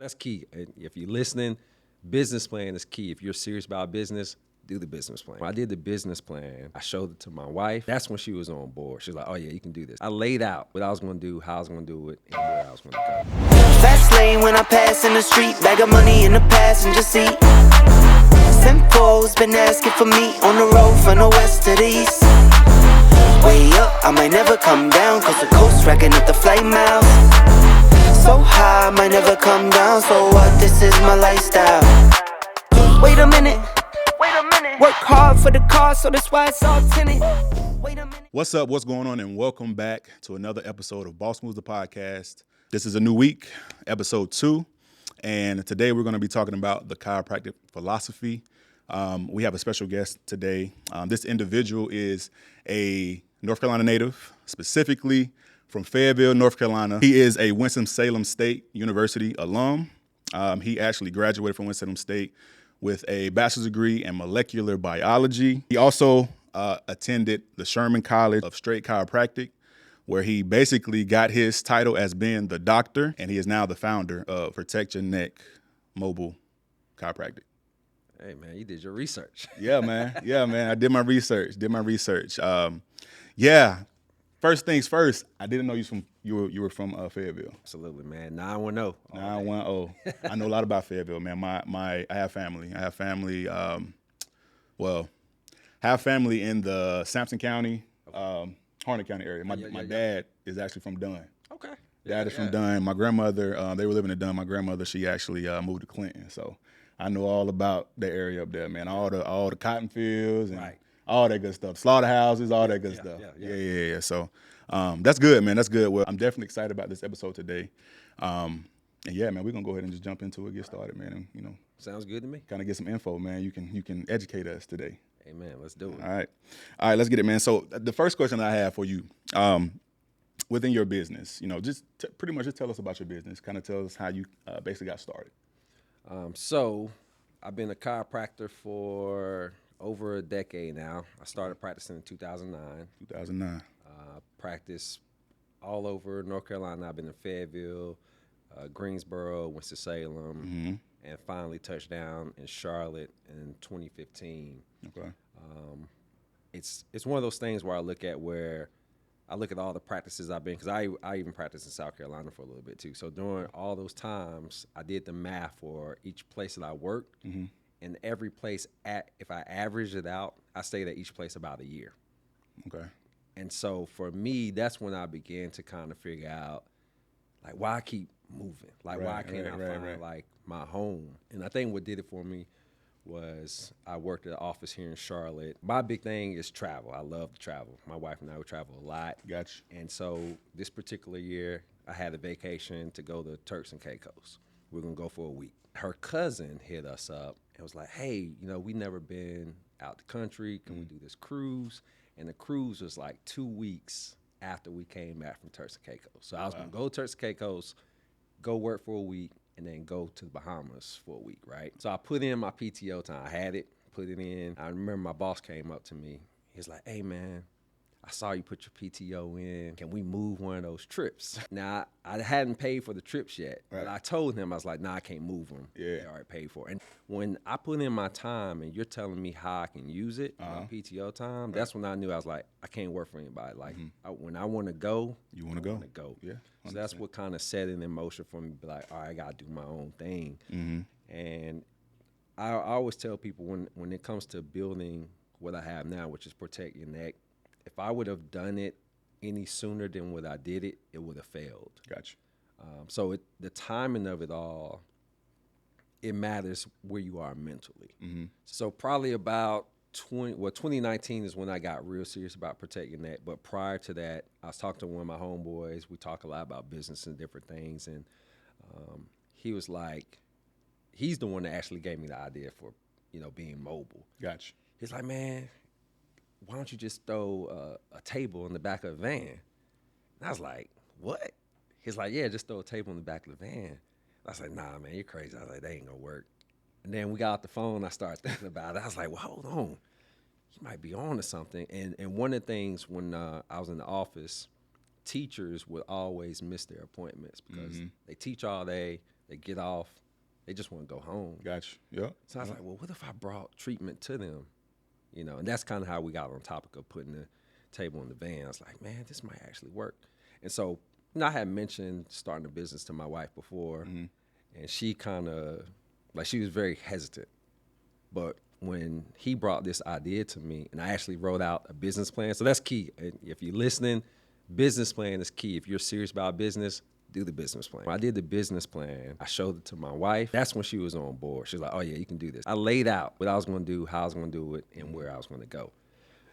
That's key. And if you're listening, business plan is key. If you're serious about business, do the business plan. When I did the business plan, I showed it to my wife. That's when she was on board. She was like, oh yeah, you can do this. I laid out what I was gonna do, how I was gonna do it, and where I was gonna go. Fast lane when I pass in the street, bag of money in the passenger seat. Simcoe's been asking for me on the road from the west to the east. Way up, I might never come down, cause the coast racking up the flight miles. So high, I might never come down, so what, this is my lifestyle. Wait a minute, work hard for the car, so that's why it's all tinted. Wait a minute. What's up? What's going on? And welcome back to another episode of Boss Moves the Podcast. This is a new week, episode 2. And today we're going to be talking about the chiropractic philosophy. We have a special guest today. This individual is a North Carolina native, specifically from Fayetteville, North Carolina. He is a Winston-Salem State University alum. He actually graduated from Winston-Salem State with a bachelor's degree in molecular biology. He also attended the Sherman College of Straight Chiropractic, where he basically got his title as being the doctor, and he is now the founder of Protect Your Neck Mobile Chiropractic. Hey man, you did your research. Yeah, man. I did my research. First things first, I didn't know you were from Fayetteville. Absolutely, man. 910. 910. I know a lot about Fayetteville, man. I have family. Have family in the Sampson County, Harnett County area. My dad is actually from Dunn. Okay. Dad is from Dunn. My grandmother, they were living in Dunn. My grandmother, she actually moved to Clinton. So I know all about the area up there, man. All the cotton fields and all that good stuff. Slaughterhouses, all that good stuff. Yeah. So that's good, man. That's good. Well, I'm definitely excited about this episode today. And yeah, man, we're gonna go ahead and just jump into it, get started, man. And, Sounds good to me. kind of get some info, man. You can educate us today. Amen. Let's do it. All right, let's get it, man. So the first question I have for you, within your business, just pretty much just tell us about your business. Kind of tell us how you basically got started. So I've been a chiropractor for over a decade now. I started practicing in 2009. 2009. Practiced all over North Carolina. I've been in Fayetteville, Greensboro, Winston-Salem, and finally touched down in Charlotte in 2015. Okay. It's one of those things where I look at all the practices I've been, because I even practiced in South Carolina for a little bit too. So during all those times, I did the math for each place that I worked, and every place, if I averaged it out, I stayed at each place about a year. Okay. And so for me, that's when I began to kind of figure out, like, why I keep moving, like why can't I find like my home? And I think what did it for me was I worked at an office here in Charlotte. My big thing is travel. I love to travel. My wife and I would travel a lot. Gotcha. And so this particular year, I had a vacation to go to Turks and Caicos. We're gonna go for a week. Her cousin hit us up and was like, hey, we never been out the country. Can we do this cruise? And the cruise was like 2 weeks after we came back from Turks and Caicos. So I was gonna go to Turks and Caicos, go work for a week, and then go to the Bahamas for a week, right? So I put in my PTO time. I had it, put it in. I remember my boss came up to me. He's like, hey, man, I saw you put your PTO in. Can we move one of those trips? Now, I hadn't paid for the trips yet, but I told him, I was like, nah, I can't move them. Yeah. They already paid for it. And when I put in my time and you're telling me how I can use it, my PTO time, that's when I knew I was like, I can't work for anybody. Like, when I want to go, You want to go? I want to go. Yeah. So that's what kind of set it in motion for me to be like, all right, I got to do my own thing. And I always tell people when it comes to building what I have now, which is Protect Your Neck, if I would have done it any sooner than what I did it, it would have failed. Gotcha. So the timing of it all, it matters where you are mentally. So probably about 2019 is when I got real serious about protecting that. But prior to that, I was talking to one of my homeboys. We talk a lot about business and different things. And he was like, he's the one that actually gave me the idea for, being mobile. Gotcha. He's like, man, why don't you just throw a table in the back of a van? And I was like, what? He's like, yeah, just throw a table in the back of the van. I was like, nah, man, you're crazy. I was like, that ain't gonna work. And then we got off the phone, I started thinking about it. I was like, well, hold on. You might be on to something. And one of the things when I was in the office, teachers would always miss their appointments because they teach all day, they get off, they just want to go home. Gotcha. Yep. So I was like, well, what if I brought treatment to them? You know, and that's kind of how we got on topic of putting the table in the van. I was like, man, this might actually work. And so, you know, I had mentioned starting a business to my wife before, and she kind of, like, she was very hesitant. But when he brought this idea to me, and I actually wrote out a business plan, so that's key. If you're listening, business plan is key. If you're serious about business, do the business plan. When I did the business plan, I showed it to my wife. That's when she was on board. She was like, oh yeah, you can do this. I laid out what I was gonna do, how I was gonna do it, and where I was gonna go.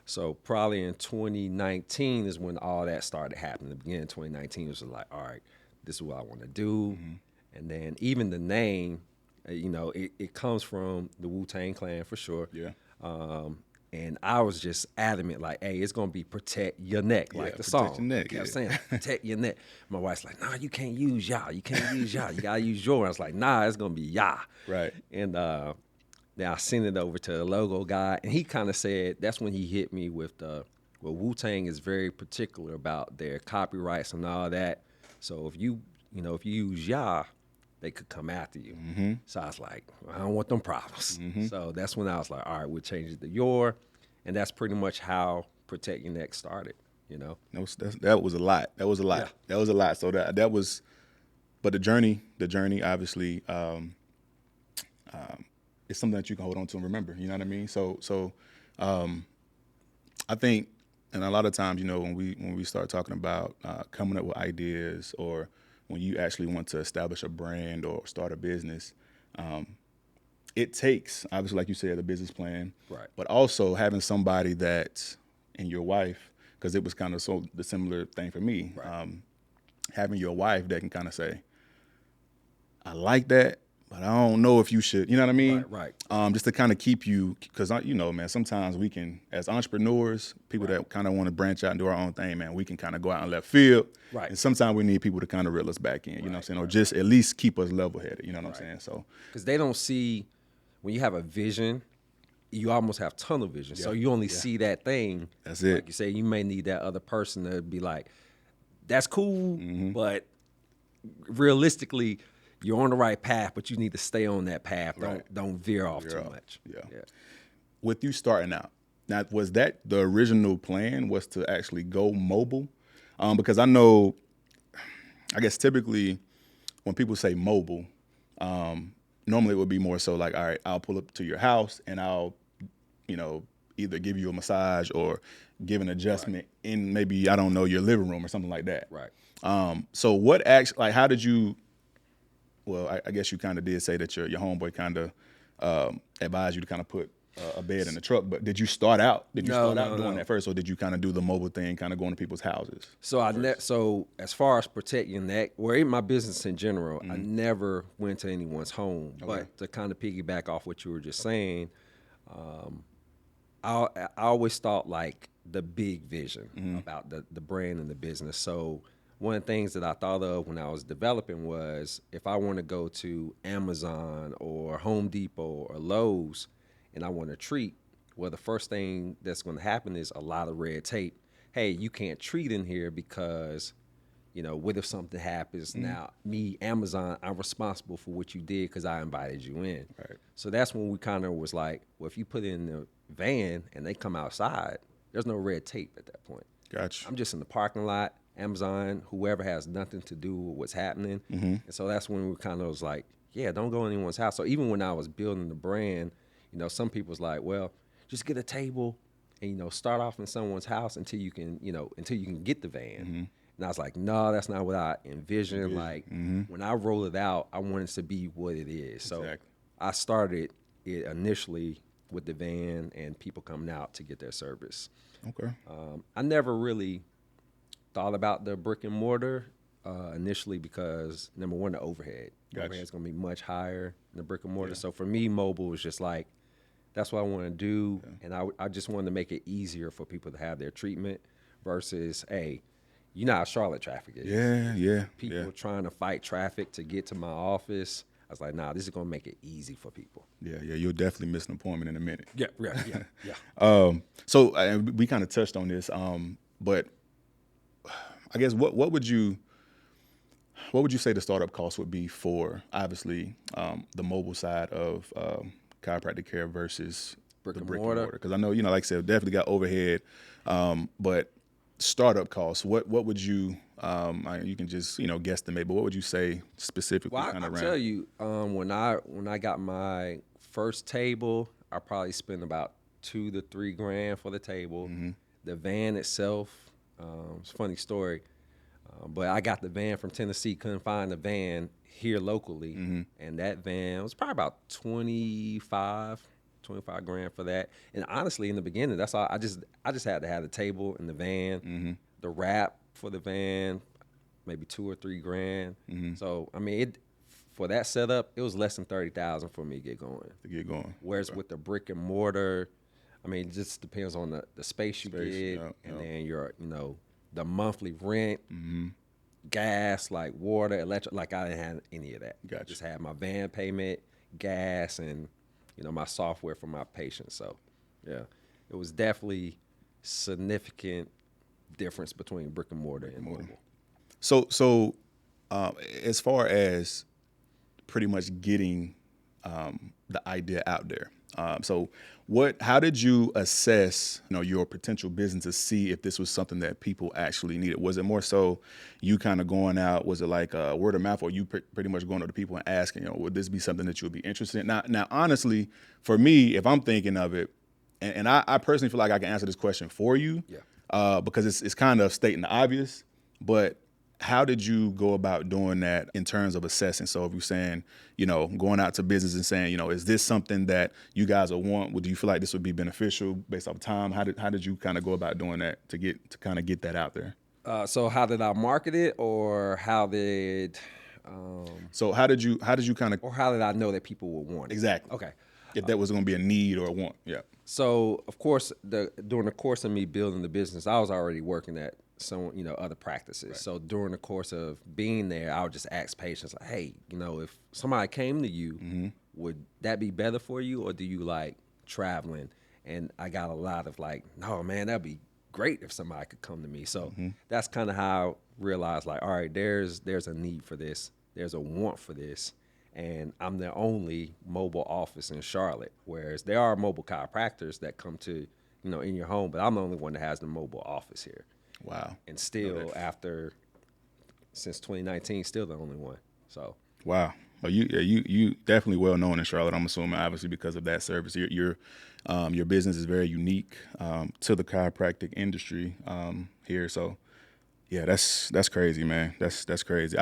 So probably in 2019 is when all that started happening. The beginning of 2019 it was like, all right, this is what I wanna do. And then even the name, you know, it comes from the Wu-Tang Clan for sure. Yeah. And I was just adamant, like, hey, it's gonna be protect your neck, like the song. Protect your neck, You know what I'm saying? Protect your neck. My wife's like, nah, you can't use y'all. You can't use y'all. You gotta use yours. I was like, nah, it's gonna be y'all. Right. And then I sent it over to the logo guy, and he kind of said, that's when he hit me with well, Wu-Tang is very particular about their copyrights and all that. So if you use y'all, they could come after you. So I was like, well, I don't want them problems. So that's when I was like, all right, we'll change it to your. And that's pretty much how Protect Your Neck started, you know? That was a lot. That was a lot. Yeah. That was a lot. So that was, but the journey obviously is something that you can hold on to and remember. You know what I mean? So I think, and a lot of times, you know, when we start talking about coming up with ideas, or when you actually want to establish a brand or start a business, it takes, obviously, like you said, a business plan, Right. but also having somebody that, and your wife, because it was kind of the similar thing for me, Right. having your wife that can kind of say, I like that, but I don't know if you should, you know what I mean? Right. Just to kind of keep you, because, you know, man, sometimes we can, as entrepreneurs, people that kind of want to branch out and do our own thing, man, we can kind of go out in left field. Right. And sometimes we need people to kind of reel us back in, you know what I'm saying? Or just at least keep us level headed, you know what I'm saying? So, Because they don't see, when you have a vision, you almost have tunnel vision. So you only see that thing. That's it. Like you say, you may need that other person to be like, that's cool, but realistically, you're on the right path, but you need to stay on that path. Right. Don't veer off Veer too off. much. Yeah. With you starting out, now, was that the original plan, was to actually go mobile? Because I know, I guess typically when people say mobile, normally it would be more so like, all right, I'll pull up to your house and I'll, you know, either give you a massage or give an adjustment in maybe, I don't know, your living room or something like that. Right. So what actually, like, how did you, well, I guess you kind of did say that your homeboy kind of advised you to kind of put a bed in the truck, but did you start out doing that first, or did you kind of do the mobile thing, kind of going to people's houses? So so as far as Protect Your Neck, or in my business in general, I never went to anyone's home. But to kind of piggyback off what you were just saying, I always thought like the big vision about the brand and the business. So one of the things that I thought of when I was developing was, if I want to go to Amazon or Home Depot or Lowe's and I want to treat, well, the first thing that's going to happen is a lot of red tape. Hey, you can't treat in here because, you know, what if something happens? Now, me, Amazon, I'm responsible for what you did because I invited you in. Right. So that's when we kind of was like, well, if you put it in the van and they come outside, there's no red tape at that point. Gotcha. I'm just in the parking lot. Amazon, whoever, has nothing to do with what's happening. And so that's when we kind of was like, yeah, don't go in anyone's house. So even when I was building the brand, you know, some people was like, well, just get a table and, you know, start off in someone's house until you can get the van. And I was like, no, that's not what I envisioned. Like when I roll it out, I want it to be what it is. So Exactly. I started it initially with the van and people coming out to get their service. Okay. I never really thought about the brick and mortar initially because, number one, the overhead. The Gotcha. overhead's going to be much higher than the brick and mortar. So for me, mobile was just like, that's what I want to do. And I just wanted to make it easier for people to have their treatment versus, hey, you know how Charlotte traffic is. Yeah. People trying to fight traffic to get to my office. I was like, nah, this is going to make it easy for people. Yeah. You'll definitely miss an appointment in a minute. Yeah. So we kind of touched on this, but I guess what would you, What would you say the startup cost would be for, obviously, the mobile side of chiropractic care versus Brick the and brick and mortar. mortar? Because I know, like I said, definitely got overhead, but startup costs, what would you, you can just, guesstimate, but what would you say specifically Well, kind I of tell ran? you, when I got my first table, I probably spent about $2 to $3 grand for the table. The van itself, it's a funny story, but I got the van from Tennessee. Couldn't find the van here locally, and that van was probably about 25 grand for that. And honestly, in the beginning, that's all. I just had to have the table and the van, the wrap for the van, maybe 2 or 3 grand. So I mean, for that setup, it was less than 30,000 for me to get going. To get going. Whereas Okay. with the brick and mortar, I mean, it just depends on the space you Space, get, yeah, and yeah. then your the monthly rent, gas, like water, electric. Like I didn't have any of that. Gotcha. Just had my van payment, gas, and my software for my patients. So yeah, it was definitely significant difference between brick and mortar and mobile. So, as far as pretty much getting the idea out there, so how did you assess, your potential business to see if this was something that people actually needed? Was it more so you kind of going out? Was it like word of mouth, or you pretty much going to the people and asking, would this be something that you would be interested in? Now, honestly, for me, if I'm thinking of it, and I personally feel like I can answer this question for you, because it's kind of stating the obvious, but how did you go about doing that in terms of assessing? So if you're saying, going out to business and saying, is this something that you guys will want? Do you feel like this would be beneficial based off time? How did you kind of go about doing that to kind of get that out there? So how did I market it, or how did So how did you kind of how did I know that people would want it? exactly? Okay. If that was going to be a need or a want, yeah. So of course, during the course of me building the business, I was already working at some other practices. Right. So during the course of being there, I would just ask patients like, hey, if somebody came to you, would that be better for you, or do you like traveling? And I got a lot of like, no, man, that'd be great if somebody could come to me. So that's kind of how I realized, like, all right, there's a need for this, there's a want for this. And I'm the only mobile office in Charlotte, whereas there are mobile chiropractors that come to, in your home, but I'm the only one that has the mobile office here. Wow. And still, since 2019, still the only one. So. Wow. Well, you definitely well known in Charlotte. I'm assuming, obviously, because of that service. Your business is very unique to the chiropractic industry here. So, yeah, that's crazy, man. That's crazy.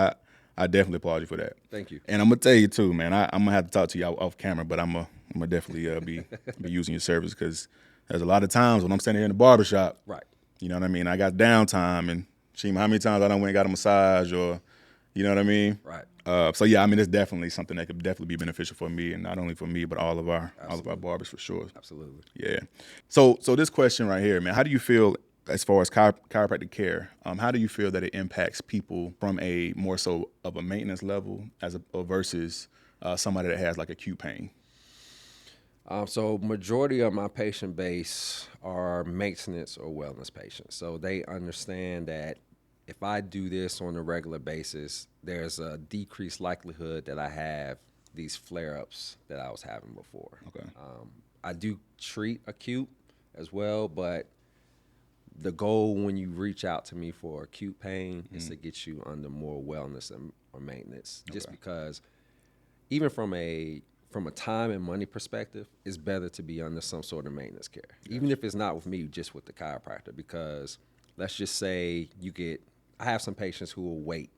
I definitely applaud you for that. Thank you. And I'm gonna tell you too, man. I'm gonna have to talk to you off camera, but I'm gonna definitely be using your service, because there's a lot of times when I'm standing here in the barbershop. Right. You know what I mean? I got downtime, and Shima, how many times I done went and got a massage, or, you know what I mean? Right. So yeah, I mean, it's definitely something that could definitely be beneficial for me, and not only for me, but all of our barbers for sure. Absolutely. Yeah. So this question right here, man, how do you feel as far as chiropractic care? How do you feel that it impacts people from a more so of a maintenance level versus somebody that has like acute pain? So majority of my patient base are maintenance or wellness patients. So they understand that if I do this on a regular basis, there's a decreased likelihood that I have these flare-ups that I was having before. Okay. I do treat acute as well, but the goal when you reach out to me for acute pain is to get you under more wellness or maintenance. Just because even from a time and money perspective, it's better to be under some sort of maintenance care. Even if it's not with me, just with the chiropractor, because let's just say I have some patients who will wait.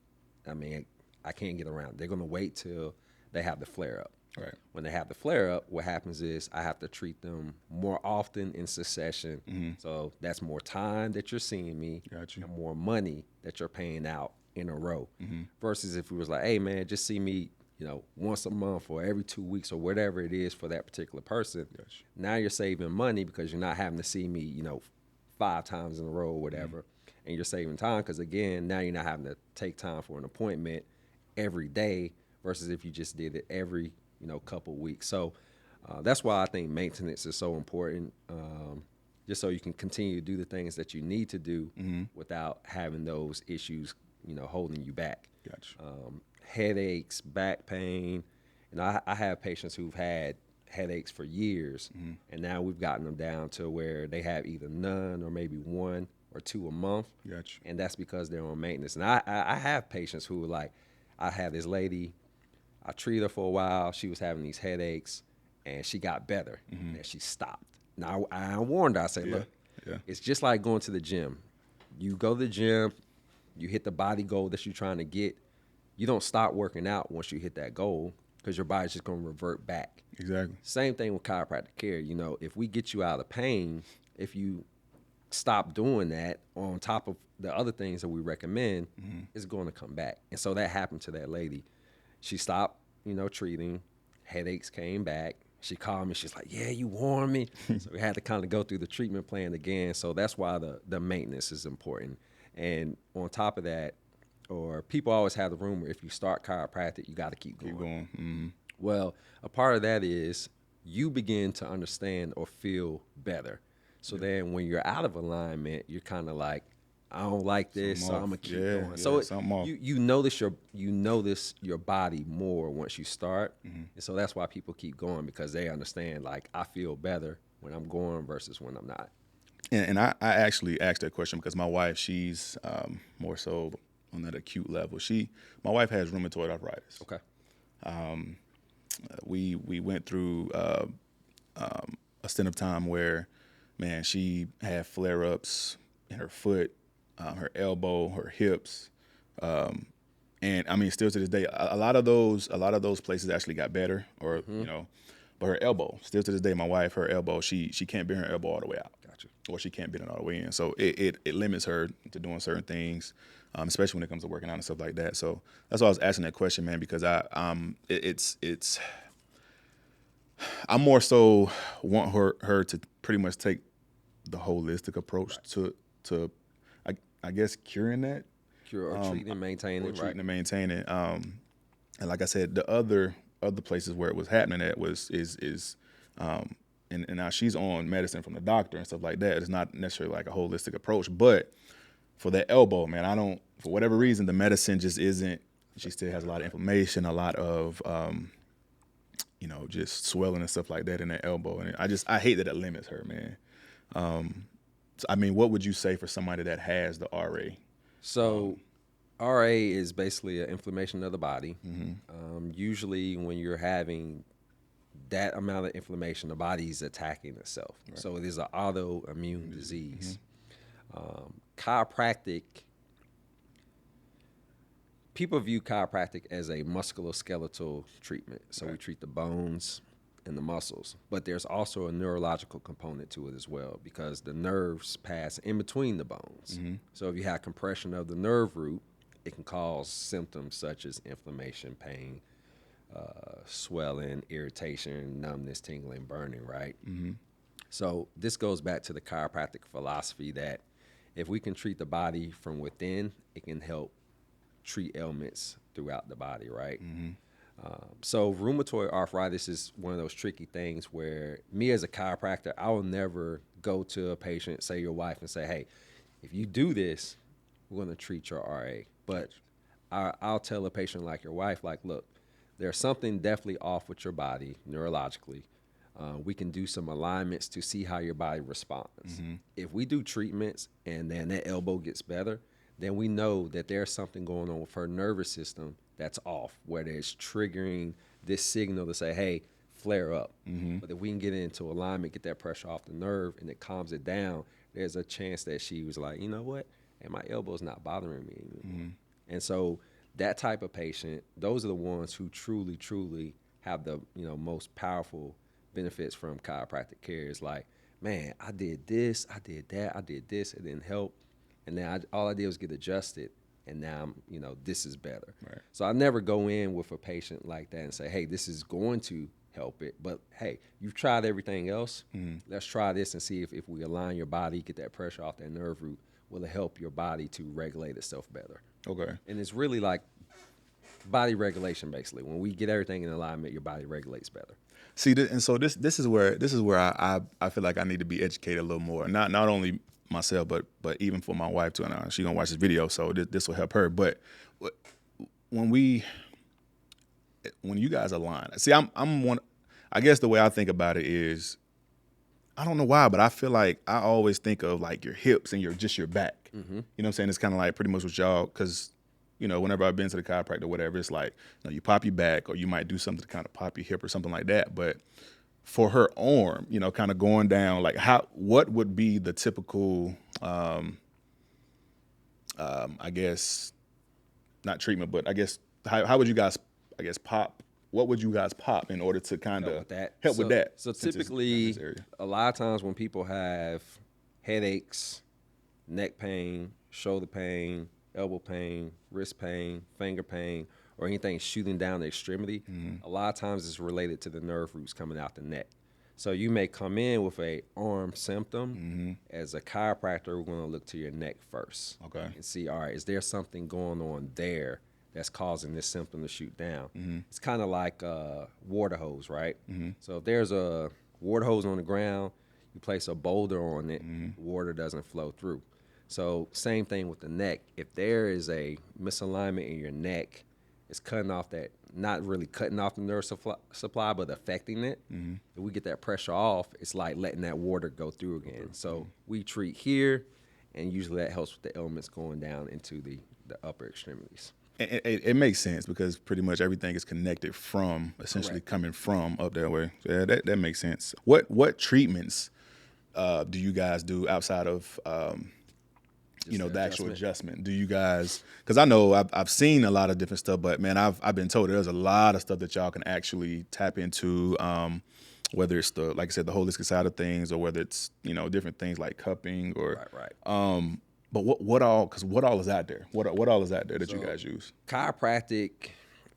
I mean, I can't get around. They're going to wait till they have the flare up. Right. When they have the flare up, what happens is I have to treat them more often in succession. So that's more time that you're seeing me, Gotcha. and more money that you're paying out in a row. Versus if it was like, hey man, just see me, once a month or every 2 weeks or whatever it is for that particular person. Gotcha. Now you're saving money because you're not having to see me, 5 times in a row or whatever. And you're saving time because, again, now you're not having to take time for an appointment every day versus if you just did it every, couple weeks. So that's why I think maintenance is so important, just so you can continue to do the things that you need to do without having those issues holding you back. Gotcha. Headaches, back pain. I have patients who've had headaches for years, and now we've gotten them down to where they have either none or maybe 1 or 2 a month. Gotcha. And that's because they're on maintenance. And I have patients who are like, I have this lady, I treated her for a while. She was having these headaches, and she got better, and she stopped. Now, I warned her. I said, look, it's just like going to the gym. You go to the gym, you hit the body goal that you're trying to get. You don't stop working out once you hit that goal because your body's just going to revert back. Exactly. Same thing with chiropractic care. If we get you out of pain, if you stop doing that on top of the other things that we recommend, it's going to come back. And so that happened to that lady. She stopped, treating. Headaches came back. She called me. She's like, yeah, you warned me. So we had to kind of go through the treatment plan again. So that's why the maintenance is important. And on top of that, or people always have the rumor, if you start chiropractic, you got to keep going. Keep going. Mm-hmm. Well, a part of that is you begin to understand or feel better. So then when you're out of alignment, you're kind of like, I don't like this, so I'm gonna keep going. So you notice your body more once you start, and so that's why people keep going, because they understand, like, I feel better when I'm going versus when I'm not. And I actually asked that question because my wife, she's more so on that acute level. My wife has rheumatoid arthritis. Okay. We went through a stint of time where, man, she had flare-ups in her foot, her elbow, her hips, and I mean, still to this day, a lot of those places actually got better, or but her elbow, still to this day, my wife, her elbow, she can't bend her elbow all the way out. Gotcha. Or she can't bend it all the way in. So it limits her to doing certain things, especially when it comes to working out and stuff like that. So that's why I was asking that question, man, because I more so want her to pretty much take the holistic approach to I guess curing that. Cure or treating and maintaining. Or treating and maintaining. And like I said, the other places where it was happening at and now she's on medicine from the doctor and stuff like that. It's not necessarily like a holistic approach, but for that elbow, man, for whatever reason, the medicine just isn't. She still has a lot of inflammation, a lot of just swelling and stuff like that in that elbow, and I hate that it limits her, man. So, I mean, what would you say for somebody that has the RA? So, RA is basically an inflammation of the body. Usually, when you're having that amount of inflammation, the body's attacking itself. Right. So it is an autoimmune disease. Chiropractic, people view chiropractic as a musculoskeletal treatment. So we treat the bones and the muscles, but there's also a neurological component to it as well, because the nerves pass in between the bones. So if you have compression of the nerve root, it can cause symptoms such as inflammation, pain, swelling, irritation, numbness, tingling, burning, right? So this goes back to the chiropractic philosophy that if we can treat the body from within, it can help treat ailments throughout the body, right? So rheumatoid arthritis is one of those tricky things where me as a chiropractor, I will never go to a patient, say your wife, and say, hey, if you do this, we're going to treat your RA. But I'll tell a patient like your wife, like, look, there's something definitely off with your body neurologically. We can do some alignments to see how your body responds. If we do treatments and then that elbow gets better, then we know that there's something going on with her nervous system that's off, where it's triggering this signal to say, hey, flare up. But if we can get it into alignment, get that pressure off the nerve, and it calms it down, there's a chance that she was like, you know what, and my elbow's not bothering me anymore. And so that type of patient, those are the ones who truly, truly have the most powerful benefits from chiropractic care. Is like, man, I did this, I did that, I did this, it didn't help, and then all I did was get adjusted, and now this is better. Right. So I never go in with a patient like that and say, hey, this is going to help it, but hey, you've tried everything else. Let's try this and see if we align your body, get that pressure off that nerve root, will it help your body to regulate itself better? Okay. And it's really like body regulation, basically. When we get everything in alignment, your body regulates better. See, and so this is where I feel like I need to be educated a little more. Not only myself, but even for my wife too. And she gonna watch this video, so this will help her. But when you guys align, see, I'm one. I guess the way I think about it is, I don't know why, but I feel like I always think of like your hips and your back. You know what I'm saying? It's kind of like pretty much what y'all, because whenever I've been to the chiropractor or whatever, it's like you pop your back, or you might do something to kind of pop your hip or something like that. But for her arm, kind of going down, like what would be the typical, I guess, not treatment, but I guess how would you guys, I guess, pop? What would you guys pop in order to kind of help with that? So typically, a lot of times when people have headaches, neck pain, shoulder pain, elbow pain, wrist pain, finger pain, or anything shooting down the extremity, a lot of times it's related to the nerve roots coming out the neck. So you may come in with a arm symptom. As a chiropractor, we're going to look to your neck first. Okay. And see, all right, is there something going on there that's causing this symptom to shoot down? It's kind of like a water hose, right? So if there's a water hose on the ground, you place a boulder on it, water doesn't flow through. So same thing with the neck. If there is a misalignment in your neck, it's cutting off that, not really cutting off the nerve supply, but affecting it. If we get that pressure off, it's like letting that water go through again. So we treat here, and usually that helps with the ailments going down into the upper extremities. It makes sense, because pretty much everything is connected from, essentially coming from up that way. So yeah, that makes sense. What treatments do you guys do outside of the actual adjustment? Do you guys, because I know I've seen a lot of different stuff, but man, I've been told there's a lot of stuff that y'all can actually tap into, whether it's like I said, the holistic side of things, or whether it's different things like cupping or but what all? Because what all is out there? What all is out there that you guys use? Chiropractic.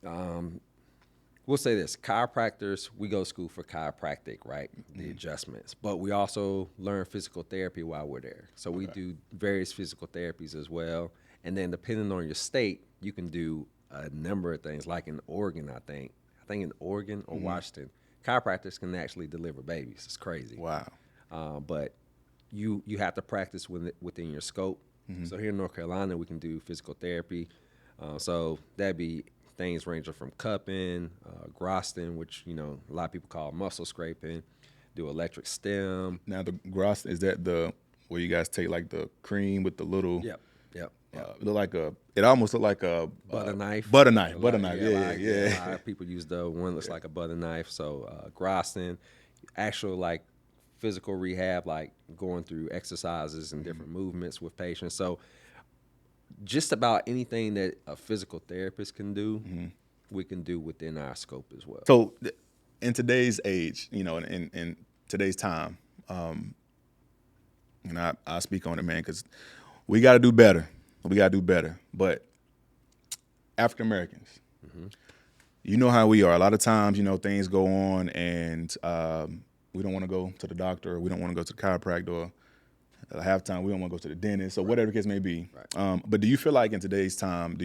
We'll say this: chiropractors, we go to school for chiropractic, right? The adjustments, but we also learn physical therapy while we're there. So we do various physical therapies as well, and then depending on your state, you can do a number of things. Like in Oregon, I think in Oregon or Washington, chiropractors can actually deliver babies. It's crazy. Wow. But you have to practice within your scope. So here in North Carolina, we can do physical therapy. So that'd be things ranging from cupping, Groston, which a lot of people call muscle scraping. Do electric stem. Now the Groston, is that where you guys take like the cream with the little? Yep. It almost looked like a butter knife. Yeah. A lot of people use the one that looks like a butter knife. So Groston, actual like physical rehab, like going through exercises and different movements with patients. So just about anything that a physical therapist can do, we can do within our scope as well. So in today's age, in today's time, I speak on it, man, because we got to do better. But African Americans, you know how we are. A lot of times, things go on, and we don't want to go to the doctor, or we don't want to go to the chiropractor, or half time we don't want to go to the dentist, or whatever the case may be. But do you feel like in today's time,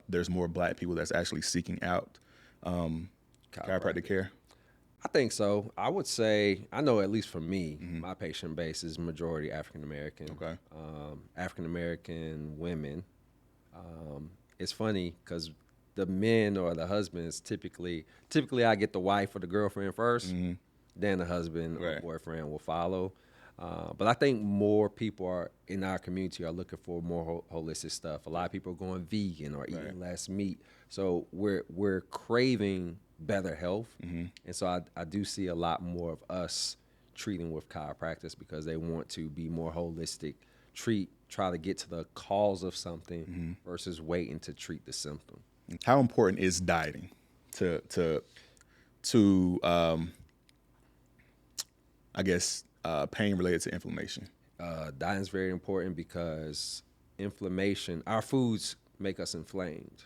there's more Black people that's actually seeking out chiropractic care? I think so. I would say, I know at least for me, my patient base is majority African American. Okay. African American women. It's funny because the men or the husbands typically I get the wife or the girlfriend first, then the husband or boyfriend will follow. But I think more people in our community are looking for more holistic stuff. A lot of people are going vegan or eating less meat. So we're craving better health. And so I do see a lot more of us treating with chiropractors because they want to be more holistic, try to get to the cause of something versus waiting to treat the symptom. How important is dieting to I guess pain related to inflammation? Dieting is very important because inflammation, our foods make us inflamed.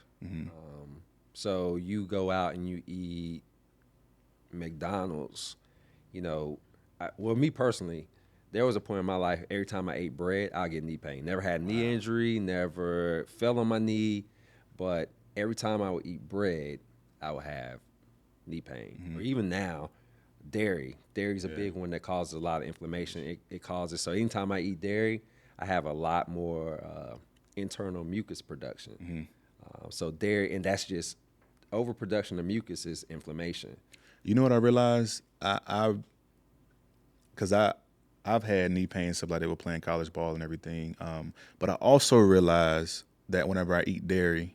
So you go out and you eat McDonald's, me personally, there was a point in my life, every time I ate bread, I'll get knee pain. Never had knee injury, never fell on my knee, but every time I would eat bread, I would have knee pain. Or even now, Dairy's a big one that causes a lot of inflammation. It causes, so anytime I eat dairy, I have a lot more internal mucus production. So dairy, and that's just overproduction of mucus is inflammation. You know what I realized? Because I've had knee pain and stuff like that with playing college ball and everything. But I also realized that whenever I eat dairy,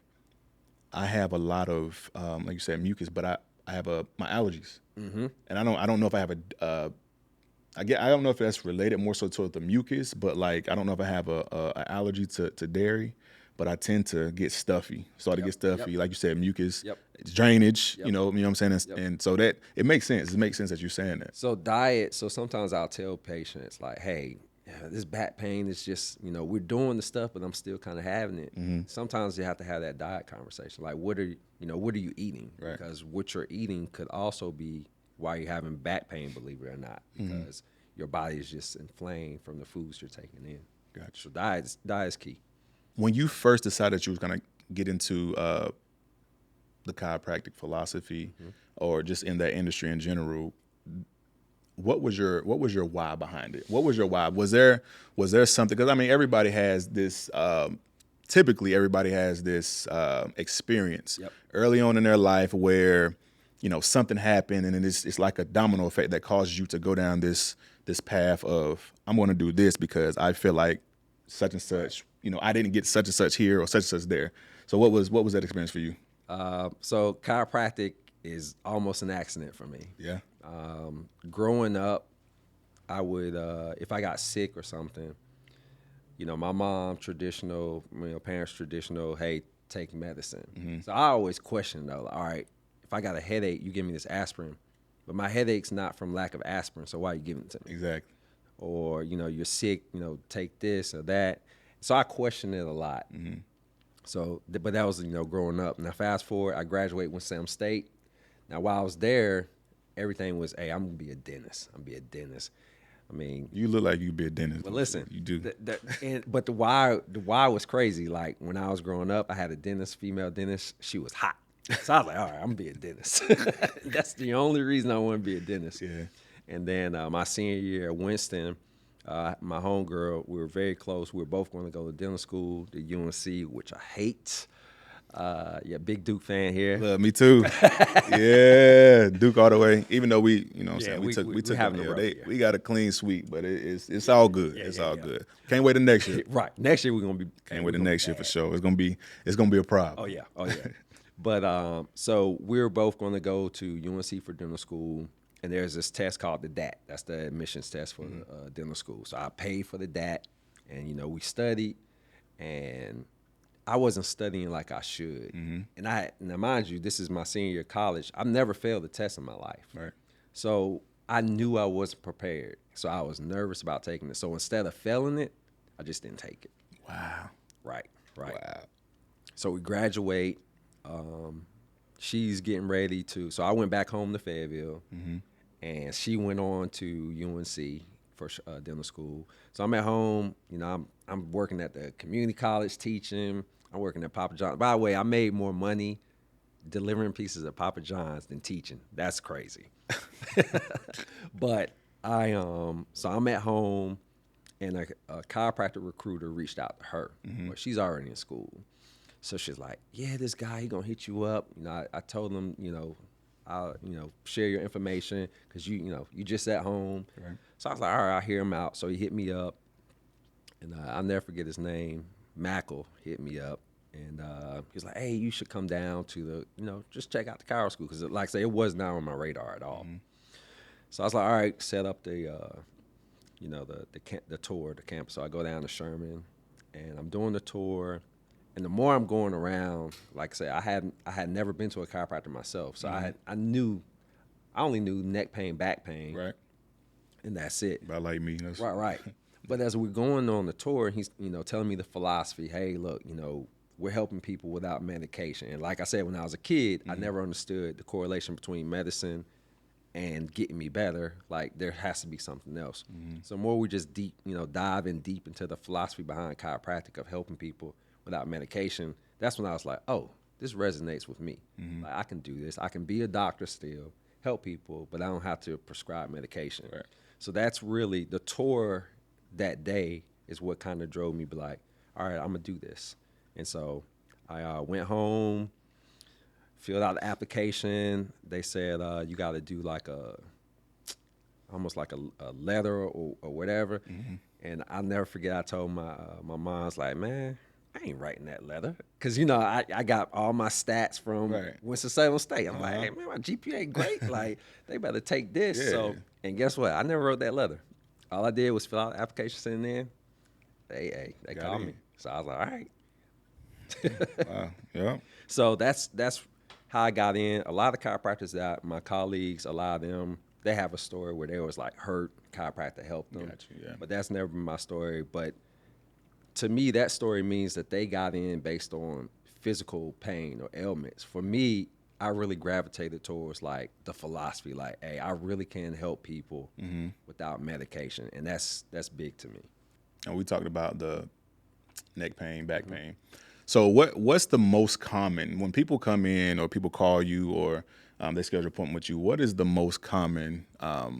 I have a lot of like you said, mucus. But I have my allergies, and I don't know if I have I don't know if that's related more so to the mucus, but like I don't know if I have a allergy to dairy, but I tend to get stuffy. To get stuffy, like you said, mucus, it's drainage. You know what I'm saying, and so that it makes sense. It makes sense that you're saying that. So diet. So sometimes I'll tell patients like, hey, this back pain is just, we're doing the stuff, but I'm still kind of having it. Sometimes you have to have that diet conversation. Like, what are you eating? Right. Because what you're eating could also be why you're having back pain, believe it or not, because your body is just inflamed from the foods you're taking in. Gotcha. So diet is key. When you first decided you was gonna get into the chiropractic philosophy, or just in that industry in general, what was your why behind it? What was your why? Was there something? Because I mean, everybody has this. Typically, everybody has this experience early on in their life where something happened, and then it's like a domino effect that causes you to go down this path of, I'm going to do this because I feel like such and such. I didn't get such and such here or such and such there. So what was that experience for you? So chiropractic is almost an accident for me. Yeah. Growing up, I would, if I got sick or something, my mom, traditional, parents traditional, hey, take medicine. So I always questioned though, all right, if I got a headache, you give me this aspirin, but my headache's not from lack of aspirin, so why are you giving it to me? Exactly. Or, you're sick, take this or that. So I questioned it a lot. So, but that was, growing up. Now, fast forward, I graduated with Sam State. Now, while I was there, everything was, hey, I'm going to be a dentist. I mean, You look like you'd be a dentist. but listen, You do. But the why was crazy. Like, when I was growing up, I had a dentist, female dentist. She was hot. So I was like, all right, I'm going to be a dentist. That's the only reason I want to be a dentist. Yeah. And then my senior year at Winston, my homegirl, we were very close. We were both going to go to dental school, the UNC, which I hate. Big Duke fan here. Love me too. Yeah, Duke all the way. Even though we took having it. a rough year. We got a clean sweep, but it's all good. It's all good. Can't wait the next year. Right. Next year we're gonna be. Can't wait the next year for sure. It's gonna be a problem. Oh yeah. But so we were both going to go to UNC for dental school, and there's this test called the DAT. That's the admissions test for the dental school. So I paid for the DAT, and we studied, and I wasn't studying like I should. And now mind you, this is my senior year of college. I've never failed a test in my life. Right. So I knew I wasn't prepared. So I was nervous about taking it. So instead of failing it, I just didn't take it. Wow. Right. Wow. So we graduate. She's getting ready to. So I went back home to Fayetteville, and she went on to UNC for dental school. So I'm at home. I'm working at the community college teaching. I'm working at Papa John's. By the way, I made more money delivering pieces at Papa John's than teaching. That's crazy. But so I'm at home, and a chiropractic recruiter reached out to her. Well, she's already in school. So she's like, yeah, this guy, he gonna hit you up. I told him, I'll, share your information because you just at home. Right. So I was like, all right, I'll hear him out. So he hit me up, and I'll never forget his name. Mackle hit me up, and he was like, hey, you should come down to the, just check out the chiro school, because like I say, it was not on my radar at all. So I was like, all right, set up the, the tour, the campus. So I go down to Sherman, and I'm doing the tour. And the more I'm going around, like I said, I had never been to a chiropractor myself, so I only knew neck pain, back pain, Right. and that's it. About like me. Right. But as we're going on the tour, he's telling me the philosophy. Hey, look, we're helping people without medication. And like I said, when I was a kid, I never understood the correlation between medicine and getting me better. Like, there has to be something else. So the more we just dive in deep into the philosophy behind chiropractic of helping people without medication, that's when I was like, oh, this resonates with me. Like, I can do this. I can be a doctor still, help people, but I don't have to prescribe medication. Right. So that's really the tour that day is what kind of drove me be like, all right, I'm gonna do this. And so I went home, filled out the application. They said you got to do like almost like a letter or whatever. And I'll never forget. I told my mom, I was like, man, I ain't writing that letter, because I got all my stats from Right. Winston-Salem State. I'm like, hey man, my GPA great. Like they better take this. Yeah. So and guess what? I never wrote that letter. All I did was fill out the application, send it in. They Got called in. me. So I was like, all right. Wow. Yeah. So that's how I got in. A lot of chiropractors that my colleagues, a lot of them, they have a story where they was like hurt, chiropractor helped them. Gotcha, yeah. But that's never been my story. But to me, that story means that they got in based on physical pain or ailments. For me, I really gravitated towards like the philosophy, like, hey, I really can help people without medication, and that's big to me. And we talked about the neck pain, back pain. So what's the most common when people come in or people call you or they schedule an appointment with you? What is the most common, I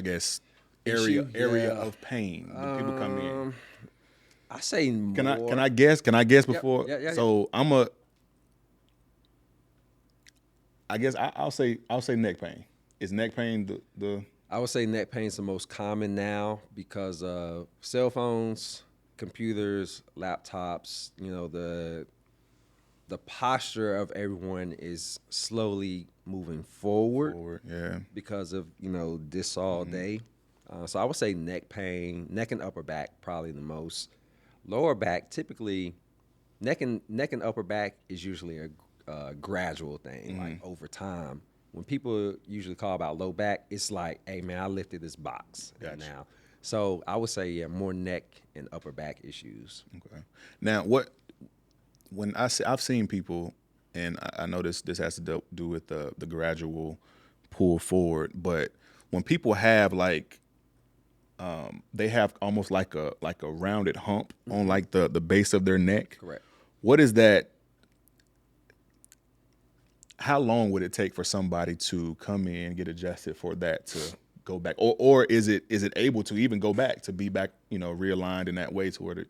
guess, area of pain when people come in? I say more. Can I guess? Can I guess before? Yeah. So I'll say neck pain. Is neck pain the I would say neck pain is the most common now because cell phones, computers, laptops, the posture of everyone is slowly moving forward Yeah. because of, this all day. So I would say neck pain, neck and upper back probably the most. Lower back, typically, neck and upper back is usually a gradual thing, like over time. When people usually call about low back, it's like, hey man, I lifted this box now. So I would say more neck and upper back issues. Okay. Now, I've seen people, and I know this has to do with the gradual pull forward, but when people have they have almost like a rounded hump on like the base of their neck. Correct. What is that? How long would it take for somebody to come in, get adjusted for that to go back, or is it able to even go back to be back, realigned in that way to where it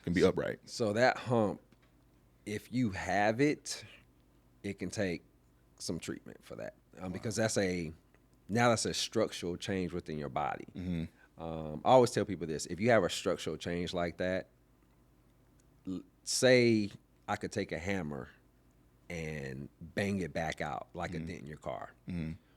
can be upright? So that hump, if you have it, it can take some treatment for that because that's a structural change within your body. I always tell people this: if you have a structural change like that, say I could take a hammer and bang it back out like a dent in your car.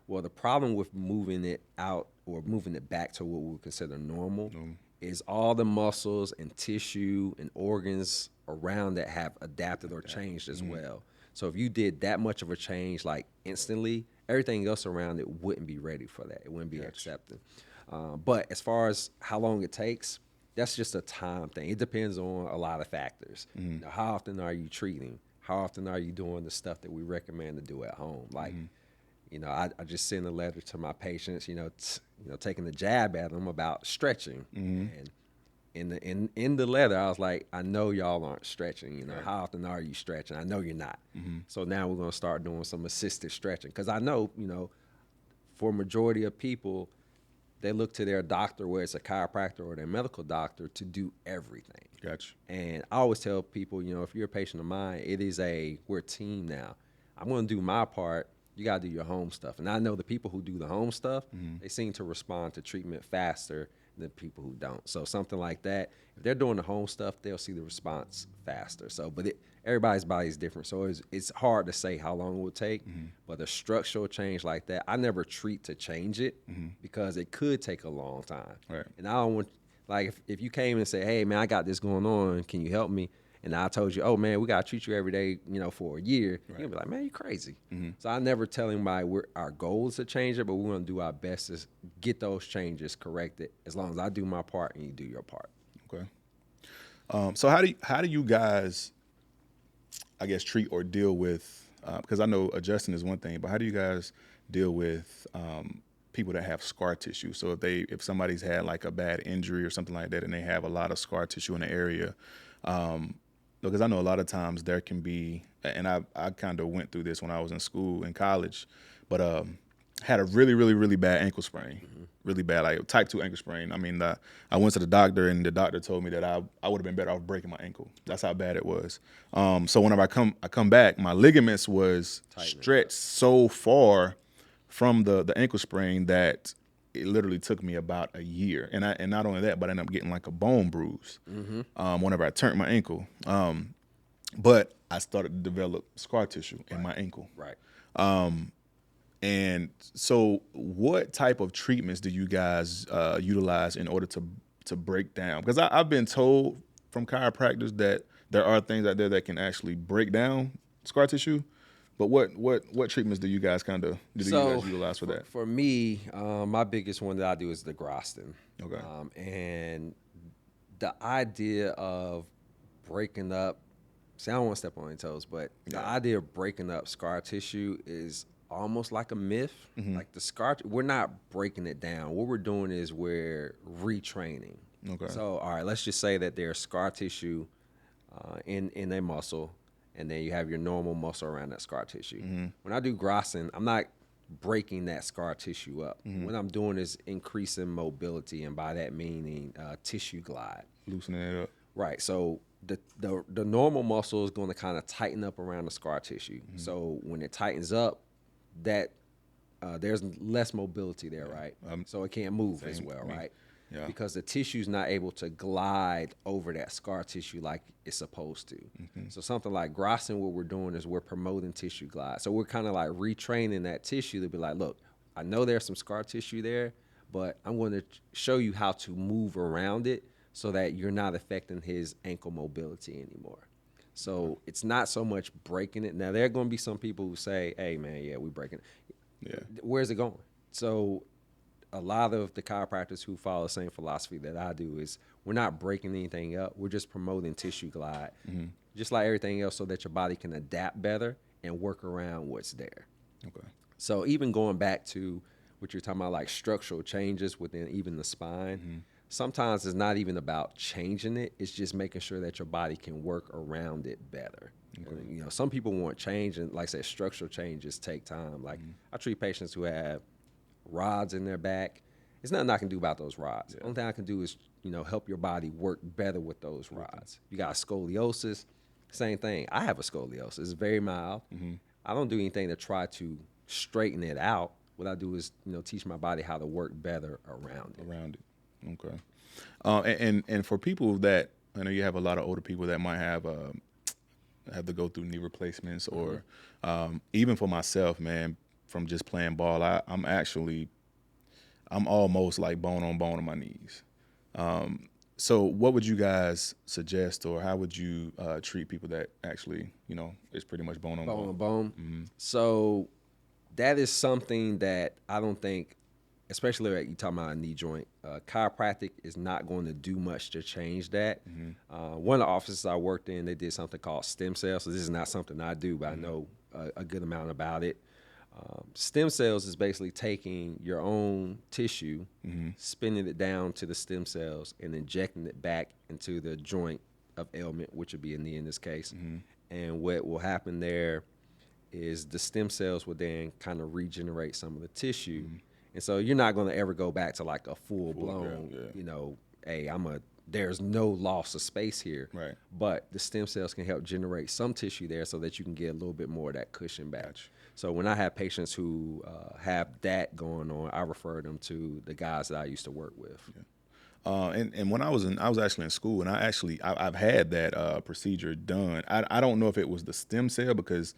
Well, the problem with moving it out or moving it back to what we would consider normal is all the muscles and tissue and organs around that have adapted or changed as well. So if you did that much of a change like instantly, everything else around it wouldn't be ready for that. It wouldn't be accepted. But as far as how long it takes, that's just a time thing. It depends on a lot of factors. How often are you treating? How often are you doing the stuff that we recommend to do at home? Like, I just send a letter to my patients, taking the jab at them about stretching. And in the letter, I was like, I know y'all aren't stretching. How often are you stretching? I know you're not. So now we're going to start doing some assisted stretching because I know, for a majority of people, they look to their doctor, whether it's a chiropractor or their medical doctor, to do everything. Gotcha. And I always tell people, if you're a patient of mine, we're a team now. I'm going to do my part. You got to do your home stuff. And I know the people who do the home stuff, they seem to respond to treatment faster than people who don't. So something like that, if they're doing the home stuff, they'll see the response faster. So, but everybody's body is different. So it's hard to say how long it will take. But a structural change like that, I never treat to change it because it could take a long time. Right. And I don't want, like, if you came and say, hey man, I got this going on, can you help me? And I told you, oh man, we got to treat you every day, for a year. Right. You'll be like, man, you're crazy. So I never tell anybody our goal is to change it, but we're going to do our best to get those changes corrected as long as I do my part and you do your part. Okay. So how do you guys, I guess, treat or deal with, because I know adjusting is one thing, but how do you guys deal with people that have scar tissue? So if somebody's had like a bad injury or something like that and they have a lot of scar tissue in the area, because I know a lot of times there can be, and I kind of went through this when I was in college, but had a really bad ankle sprain, really bad, like type 2 ankle sprain. I mean, I went to the doctor, and the doctor told me that I would have been better off breaking my ankle. That's how bad it was. So whenever I come back, my ligaments was stretched so far from the ankle sprain that it literally took me about a year. And not only that, but I ended up getting like a bone bruise whenever I turned my ankle. But I started to develop scar tissue in my ankle. Right. And so what type of treatments do you guys utilize in order to break down? Because I've been told from chiropractors that there are things out there that can actually break down scar tissue. But what treatments do you guys you guys utilize for that? For me, my biggest one that I do is the Groston. Okay. And the idea of breaking up, see, I don't want to step on any toes, but the idea of breaking up scar tissue is almost like a myth. Like the scar, we're not breaking it down. What we're doing is we're retraining. Okay. So, all right, let's just say that there's scar tissue in a muscle, and then you have your normal muscle around that scar tissue. When I do Groston, I'm not breaking that scar tissue up. What I'm doing is increasing mobility, and by that meaning tissue glide. Loosening it up. Right. So the normal muscle is going to kind of tighten up around the scar tissue. So when it tightens up, that there's less mobility there, right? So it can't move as well, right? Yeah. Because the tissue's not able to glide over that scar tissue like it's supposed to. So something like Groston, what we're doing is we're promoting tissue glide. So we're kind of like retraining that tissue to be like, look, I know there's some scar tissue there, but I'm going to show you how to move around it so that you're not affecting his ankle mobility anymore. So it's not so much breaking it. Now, there are going to be some people who say, hey, man, yeah, we breaking it. Yeah. Where's it going? So a lot of the chiropractors who follow the same philosophy that I do is we're not breaking anything up. We're just promoting tissue glide, just like everything else, so that your body can adapt better and work around what's there. Okay. So even going back to what you're talking about, like structural changes within even the spine, sometimes it's not even about changing it. It's just making sure that your body can work around it better. And, you know, some people want change, and like I said, structural changes take time. Like I treat patients who have rods in their back. There's nothing I can do about those rods. The only thing I can do is, you know, help your body work better with those rods. You got scoliosis, same thing. I have a scoliosis. It's very mild. I don't do anything to try to straighten it out. What I do is, you know, teach my body how to work better around it. Okay. And for people that, I know you have a lot of older people that might have to go through knee replacements, or even for myself, man, from just playing ball, I'm almost like bone on bone on my knees. So what would you guys suggest, or how would you treat people that actually, you know, it's pretty much bone on bone? Bone. So that is something that I don't think, especially like you talking about a knee joint, chiropractic is not going to do much to change that. One of the offices I worked in, they did something called stem cells. So this is not something I do, but I know a good amount about it. Stem cells is basically taking your own tissue, spinning it down to the stem cells, and injecting it back into the joint of ailment, which would be a knee in this case. And what will happen there is the stem cells will then kind of regenerate some of the tissue. And so you're not going to ever go back to like a full-blown, you know, hey, there's no loss of space here. Right. But the stem cells can help generate some tissue there so that you can get a little bit more of that cushion back. Gotcha. So when I have patients who have that going on, I refer them to the guys that I used to work with. And when I was actually in school, and I've had that procedure done. I don't know if it was the stem cell, because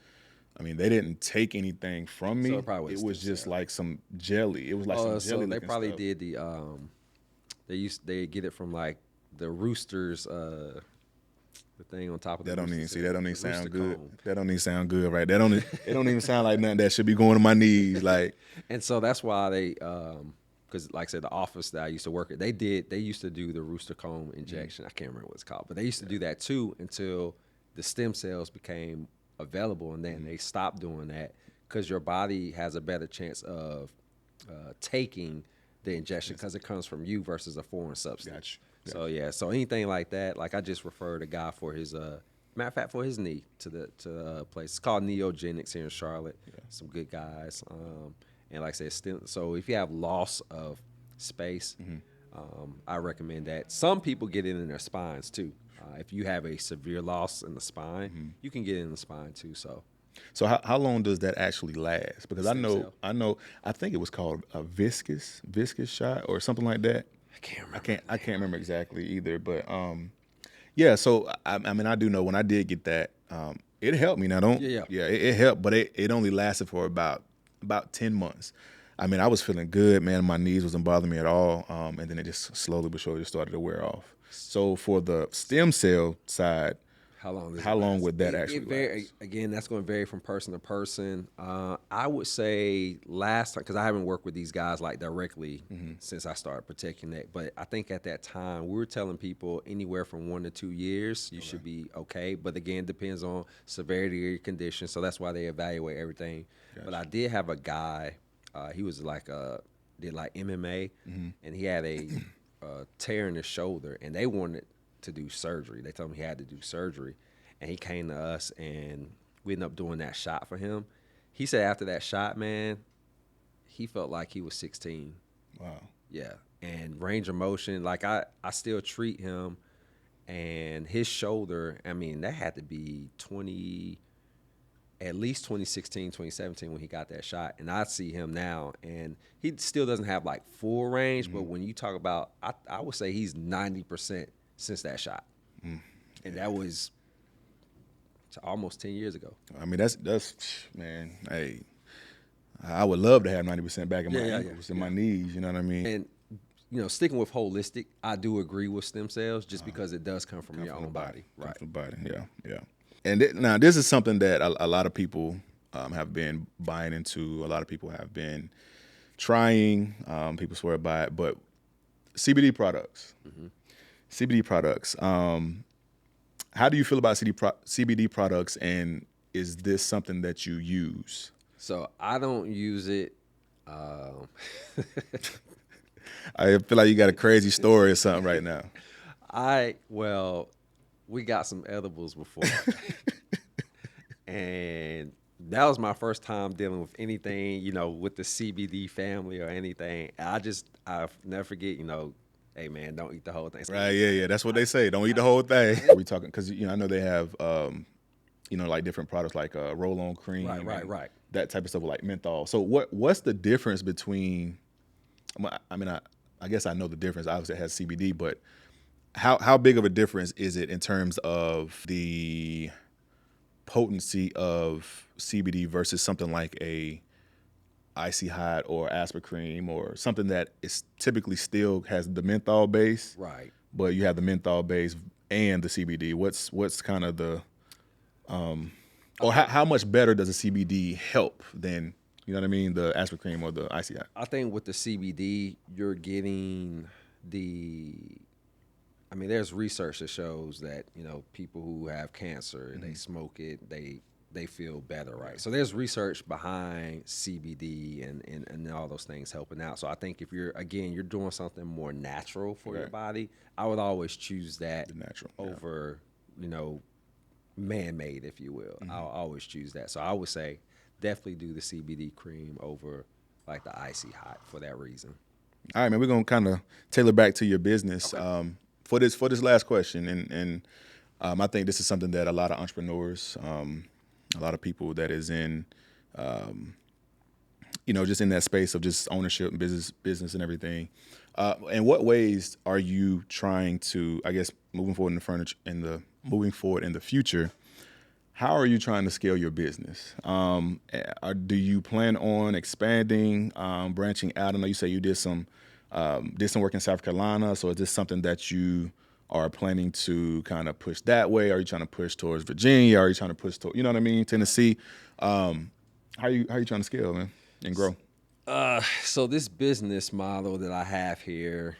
I mean, they didn't take anything from me. So it was just like some jelly. It was like some jelly. So they probably stuff. did the they get it from like the roosters, the thing on top of That the don't even rooster, see. That don't even the sound rooster good. comb. That don't even sound good, right? It don't even sound like nothing that should be going to my knees. Like, And so that's why they, because like I said, the office that I used to work at, they used to do the rooster comb injection. I can't remember what it's called, but they used to do that too until the stem cells became available, and then they stopped doing that because your body has a better chance of taking the injection because it comes from you versus a foreign substance. Gotcha. So yeah, so anything like that, like I just referred a guy for his matter of fact, for his knee to the place. It's called Neogenics here in Charlotte. Some good guys. And like I said, so if you have loss of space, I recommend that. Some people get it in their spines too. If you have a severe loss in the spine, you can get it in the spine too. So how long does that actually last? Because Stem cell. I think it was called a viscous shot or something like that. I can't remember. I can't remember exactly either, but yeah. So I mean, I do know when I did get that, it helped me. Now it helped, but it only lasted for about 10 months. I mean, I was feeling good, man. My knees wasn't bothering me at all, and then it just slowly but surely started to wear off. So for the stem cell side, how long would that actually last? Again, that's going to vary from person to person. I would say last time, because I haven't worked with these guys like directly since I started protecting that, but I think at that time we were telling people anywhere from 1 to 2 years you should be okay. But again, depends on severity of your condition, so that's why they evaluate everything. Gotcha. But I did have a guy. He was did MMA, and he had a tear in his shoulder, and they wanted to do surgery. They told him he had to do surgery, and he came to us, and we ended up doing that shot for him. He said after that shot, man, he felt like he was 16. Wow. Yeah, and range of motion, like I still treat him, and his shoulder, I mean, that had to be at least 2016, 2017 when he got that shot. And I see him now, and he still doesn't have like full range, but when you talk about, I would say he's 90% since that shot. And that was almost 10 years ago. I mean, that's man, hey, I would love to have 90% back in my ankles and my knees, you know what I mean? And, you know, sticking with holistic, I do agree with stem cells just because it does come from your own body. Right. From the body, yeah. And now this is something that a lot of people have been buying into. A lot of people have been trying. People swear by it, but CBD products. CBD products. How do you feel about CBD products, and is this something that you use? So I don't use it. I feel like you got a crazy story or something right now. We got some edibles before. And that was my first time dealing with anything, you know, with the CBD family or anything. I'll never forget, you know, hey, man, don't eat the whole thing. Right, yeah. That's what they say. Don't eat the whole thing. We talking, because, you know, I know they have, you know, like different products like roll-on cream. Right. That type of stuff like menthol. So what's the difference between, I mean, I guess I know the difference. Obviously, it has CBD, but how big of a difference is it in terms of the potency of CBD versus something like a Icy Hot or Aspercream or something that is typically still has the menthol base, right? But you have the menthol base and the CBD. What's kind of the or how much better does the CBD help than, you know what I mean, the Aspercream or the Icy Hot? I think with the CBD, you're getting there's research that shows that, you know, people who have cancer, they smoke it, they feel better, right? So there's research behind CBD and all those things helping out. So I think if you're doing something more natural for your body, I would always choose that over, you know, man-made, if you will. I'll always choose that. So I would say definitely do the CBD cream over like the Icy Hot for that reason. All right, man, we're gonna kind of tailor back to your business. Okay. For this last question, and I think this is something that a lot of entrepreneurs, a lot of people that is in, you know, just in that space of just ownership and business and everything. In what ways are you trying to, I guess, moving forward in the future? How are you trying to scale your business? Do you plan on expanding, branching out? I know you say you did some work in South Carolina. So is this something that you are planning to kind of push that way? Are you trying to push towards Virginia? Are you trying to push to, you know what I mean, Tennessee? How are you trying to scale, man, and grow? So this business model that I have here,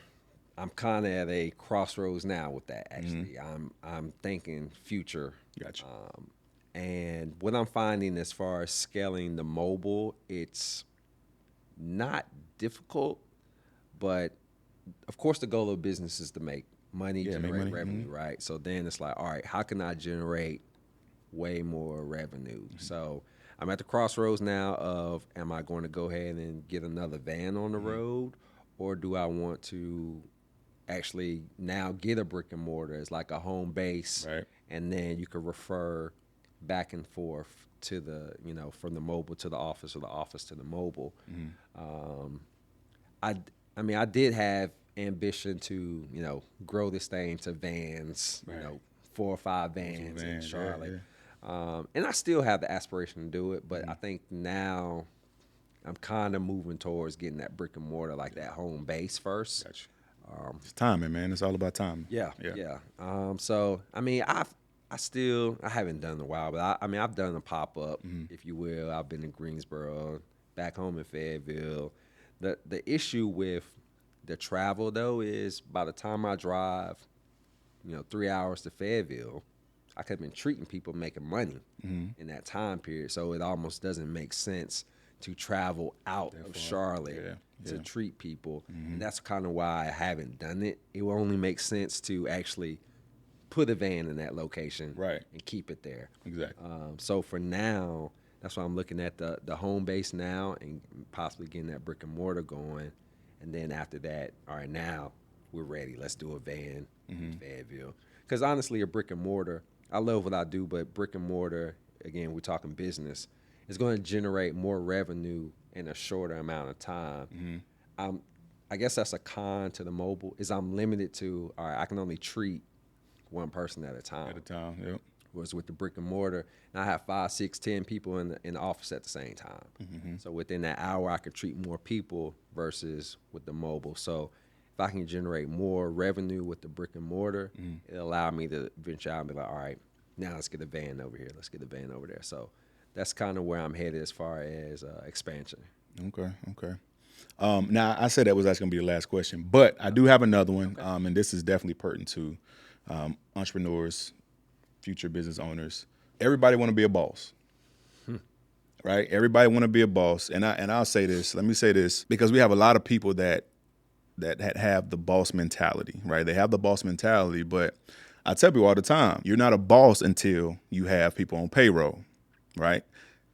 I'm kind of at a crossroads now with that. Actually, I'm thinking future. Gotcha. And what I'm finding as far as scaling the mobile, it's not difficult, but of course the goal of business is to make money, Yeah, make generate money. revenue, right? So then it's like, all right, how can I generate way more revenue? So I'm at the crossroads now of, am I going to go ahead and get another van on the road, or do I want to actually now get a brick and mortar as like a home base, Right. and then you could refer back and forth to the, from the mobile to the office, or the office to the mobile. I mean, I did have ambition to, grow this thing to vans, Right. 4 or 5 vans in vans, yeah, Charlotte. And I still have the aspiration to do it, but I think now I'm kind of moving towards getting that brick and mortar, like that home base first. Gotcha. It's timing, man. It's all about timing. Yeah. So I mean, I haven't done it in a while, but I mean, I've done a pop up, if you will. I've been in Greensboro, back home in Fayetteville. The issue with the travel though is, by the time I drive, 3 hours to Fayetteville, I could have been treating people, making money in that time period. So it almost doesn't make sense to travel out of Charlotte to treat people. And that's kind of why I haven't done it. It will only make sense to actually put a van in that location, Right. and keep it there. Exactly. So for now, that's why I'm looking at the home base now, and possibly getting that brick and mortar going. And then after that, all right, now we're ready. Let's do a van in Fayetteville. Because honestly, a brick and mortar, I love what I do, but brick and mortar, again, we're talking business, is going to generate more revenue in a shorter amount of time. I guess that's a con to the mobile, is I'm limited to, all right, I can only treat one person at a time. At a time, yep. Whereas with the brick and mortar, and I have 5, 6, 10 people in the office at the same time. So within that hour, I could treat more people versus with the mobile. So if I can generate more revenue with the brick and mortar, it allowed me to venture out and be like, all right, now let's get a van over here. Let's get a van over there. So that's kind of where I'm headed as far as expansion. Okay. Now, I said that was actually going to be the last question, but I do have another one, and this is definitely pertinent to entrepreneurs, future business owners. Everybody want to be a boss, right? Everybody want to be a boss, and I'll say this. Let me say this, because we have a lot of people that have the boss mentality, right? They have the boss mentality, but I tell people all the time, you're not a boss until you have people on payroll, right?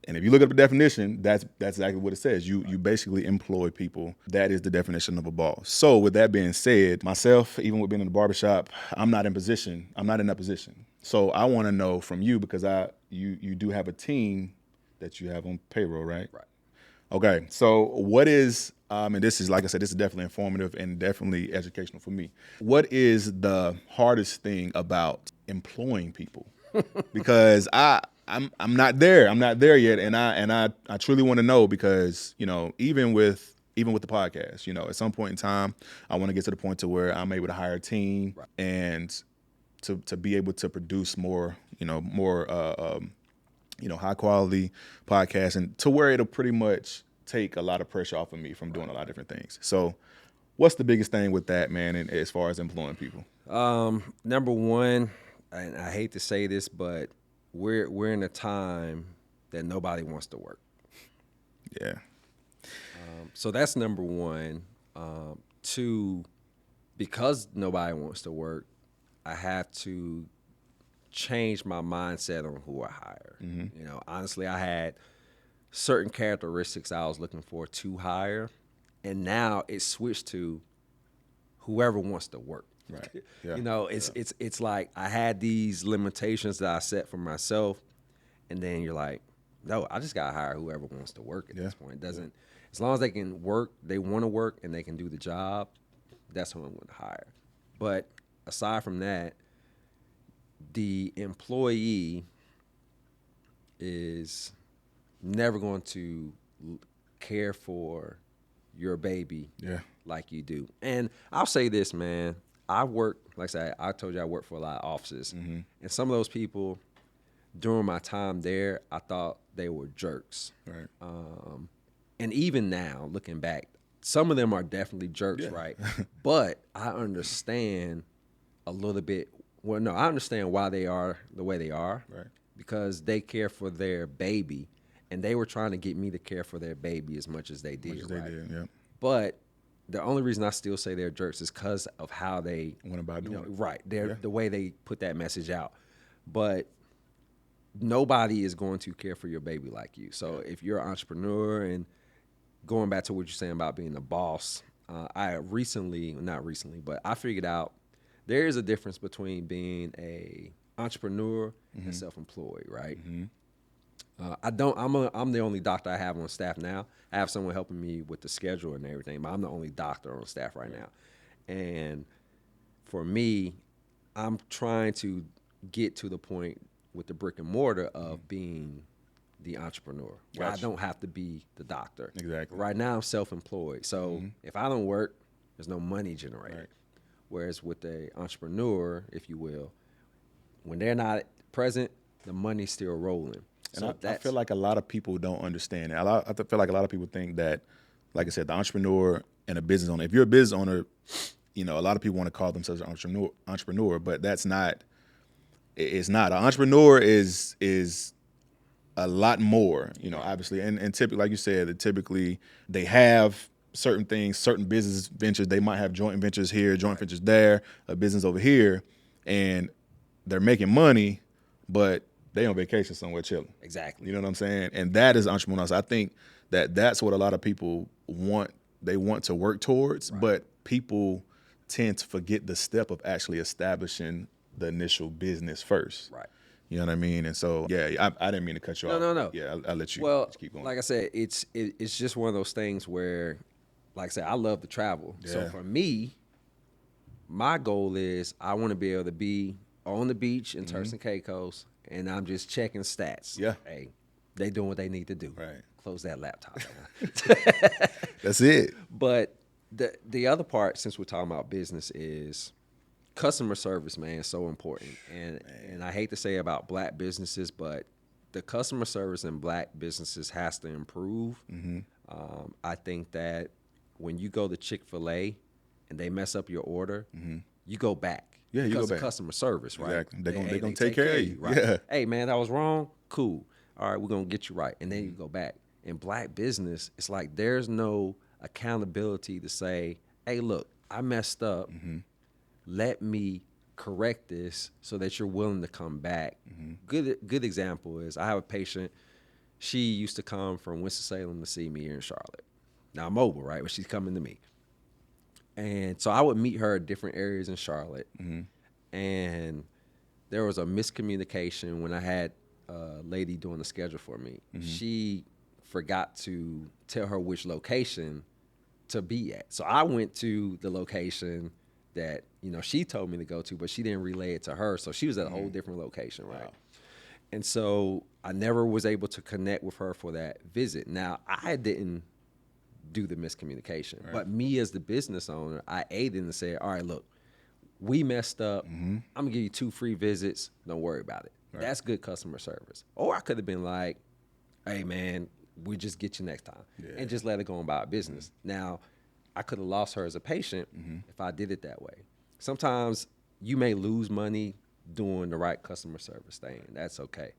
And if you look up the definition, that's exactly what it says. You basically employ people. That is the definition of a boss. So with that being said, myself, even with being in the barbershop, I'm not in that position. So I want to know from you, because you do have a team that you have on payroll, right? Right. Okay. So what is, and this is, like I said, this is definitely informative and definitely educational for me. What is the hardest thing about employing people? Because I'm not there. I'm not there yet, and I truly want to know, because even with the podcast, at some point in time, I want to get to the point to where I'm able to hire a team, right, and to be able to produce more high quality podcasts, and to where it'll pretty much take a lot of pressure off of me from doing a lot of different things. So, what's the biggest thing with that, man? And as far as employing people, number one, and I hate to say this, but we're in a time that nobody wants to work. Yeah. So that's number one. Two, because nobody wants to work, I have to change my mindset on who I hire. Honestly, I had certain characteristics I was looking for to hire, and now it's switched to whoever wants to work. Right. Yeah. It's like I had these limitations that I set for myself, and then you're like, no, I just gotta hire whoever wants to work at this point. It doesn't, as long as they can work, they want to work, and they can do the job, that's who I'm going to hire. But aside from that, the employee is never going to care for your baby like you do. And I'll say this, man. I work, like I said, I told you I work for a lot of offices. And some of those people, during my time there, I thought they were jerks. Right. And even now, looking back, some of them are definitely jerks, right? But I understand a little bit. Well, no, I understand why they are the way they are. Right. Because they care for their baby, and they were trying to get me to care for their baby as much as they did. They did, yeah. But the only reason I still say they're jerks is because of how they Went about doing it. right. They're Yeah. the way they put that message out. But nobody is going to care for your baby like you. So if you're an entrepreneur, and going back to what you're saying about being a boss, I not recently, but I figured out there is a difference between being a entrepreneur and self-employed, right? I'm the only doctor I have on staff now. I have someone helping me with the schedule and everything, but I'm the only doctor on staff right now. And for me, I'm trying to get to the point with the brick and mortar of being the entrepreneur, where I Gotcha. don't have to be the doctor. Exactly. Right now, I'm self-employed, so if I don't work, there's no money generated. Right. Whereas with the entrepreneur, if you will, when they're not present, the money's still rolling. And I feel like a lot of people don't understand it. I feel like a lot of people think that, like I said, the entrepreneur and a business owner. If you're a business owner, a lot of people want to call themselves an entrepreneur, but that's not. It's not. An entrepreneur is a lot more, obviously. And typically, like you said, typically they have certain things, certain business ventures. They might have joint ventures here, joint ventures there, a business over here, and they're making money, but they on vacation somewhere chilling. Exactly. You know what I'm saying? And that is entrepreneurial. So I think that's what a lot of people want. They want to work towards, but people tend to forget the step of actually establishing the initial business first. Right. You know what I mean? And so, I didn't mean to cut you off. No. Yeah, I'll let you Well, keep going. like I said, it's just one of those things where, like I said, I love to travel. So Yeah. for me, my goal is I want to be able to be on the beach in Turks and Caicos, and I'm just checking stats. Yeah. Hey, they doing what they need to do. Right. Close that laptop down. That's it. But the other part, since we're talking about business, is customer service, man, is so important. And I hate to say about black businesses, but the customer service in black businesses has to improve. I think that when you go to Chick-fil-A and they mess up your order, you go back. Yeah, you because go of back. customer service, right? Exactly. They're They gonna take care of you. right? Yeah. Hey, man, that was wrong. Cool. All right, we're gonna get you right, and then you go back. In black business, it's like there's no accountability to say, hey, look, I messed up. Let me correct this so that you're willing to come back. Good example is I have a patient. She used to come from Winston-Salem to see me here in Charlotte. Now I'm mobile, right? But she's coming to me. And so I would meet her at different areas in Charlotte. And there was a miscommunication when I had a lady doing the schedule for me. She forgot to tell her which location to be at. So I went to the location that, she told me to go to, but she didn't relay it to her. So she was at a whole different location, right? Wow. And so I never was able to connect with her for that visit. Now, I didn't do the miscommunication, but me as the business owner, I aided and said, all right, look, we messed up. I'm gonna give you 2 free visits. Don't worry about it. That's good customer service. Or I could have been like, hey, man, we'll just get you next time and just let it go about business. Now, I could have lost her as a patient if I did it that way. Sometimes you may lose money doing the right customer service thing. That's okay.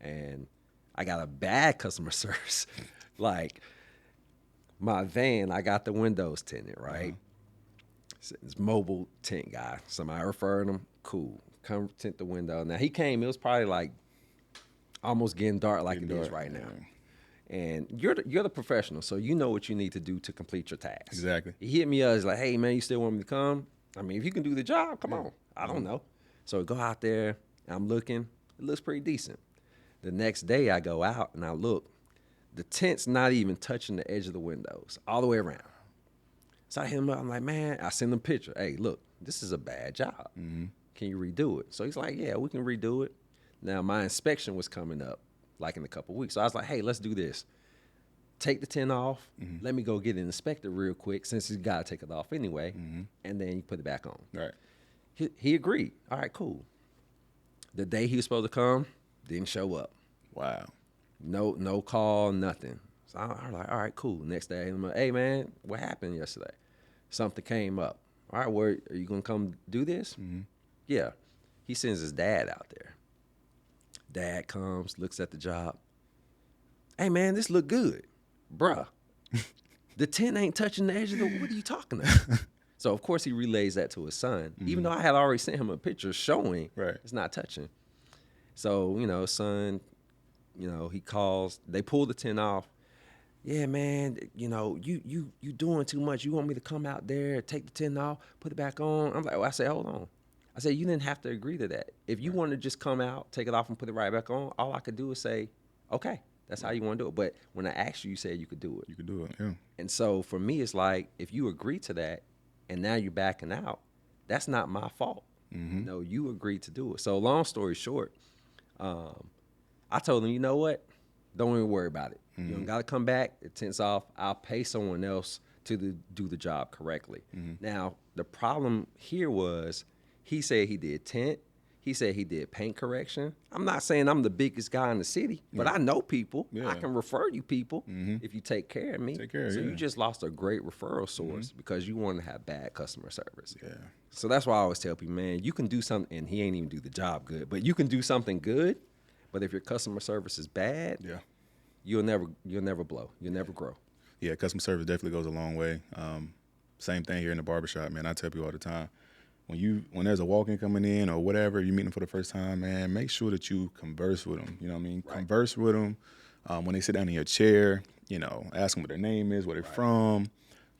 And I got a bad customer service. Like my van, I got the windows tinted, right? It's mobile tint guy. Somebody referred him, cool. Come tint the window. Now he came, it was probably like almost getting dark like it is right now. And you're the professional, so you know what you need to do to complete your task. Exactly. He hit me up, he's like, hey man, you still want me to come? I mean, if you can do the job, come on. I don't know. So I go out there, I'm looking, it looks pretty decent. The next day I go out and I look, the tint's not even touching the edge of the windows, all the way around. So I hit him up, I'm like, man, I send him a picture. Hey, look, this is a bad job. Can you redo it? So he's like, yeah, we can redo it. Now my inspection was coming up like in a couple weeks. So I was like, hey, let's do this. Take the tint off. Let me go get it inspected real quick since he's got to take it off anyway. And then you put it back on. Right. He agreed. All right, cool. The day he was supposed to come, didn't show up. Wow. No call, nothing. So I was like, all right, cool. Next day, I'm like, hey, man, what happened yesterday? Something came up. All right, where are you going to come do this? Yeah. He sends his dad out there. Dad comes, looks at the job. Hey, man, this look good. Bruh, The tent ain't touching the edge of the, what are you talking about? So, of course, he relays that to his son, even though I had already sent him a picture showing it's not touching. So, son, he calls. They pull the tent off. Yeah, man, you doing too much. You want me to come out there, take the tent off, put it back on? I'm like, I said, hold on. I said, you didn't have to agree to that. If you want to just come out, take it off, and put it right back on, all I could do is say, okay, that's how you want to do it. But when I asked you, you said you could do it. You could do it, yeah. And so for me, it's like, if you agree to that, and now you're backing out, that's not my fault. No, you agreed to do it. So long story short, I told him, you know what? Don't even worry about it. You don't got to come back. The tent's off. I'll pay someone else to do the job correctly. Now, the problem here was he said he did tent. He said he did paint correction. I'm not saying I'm the biggest guy in the city, but I know people. I can refer you people if you take care of me. So you just lost a great referral source because you want to have bad customer service. Yeah. So that's why I always tell people, man, you can do something, and he ain't even do the job good, but you can do something good. But if your customer service is bad, you'll never blow. You'll never grow. Yeah, customer service definitely goes a long way. Same thing here in the barbershop, man. I tell people all the time, when there's a walk-in coming in or whatever, you meet them for the first time, man, make sure that you converse with them. You know what I mean? Right. Converse with them. When they sit down in your chair, ask them what their name is, where they're from,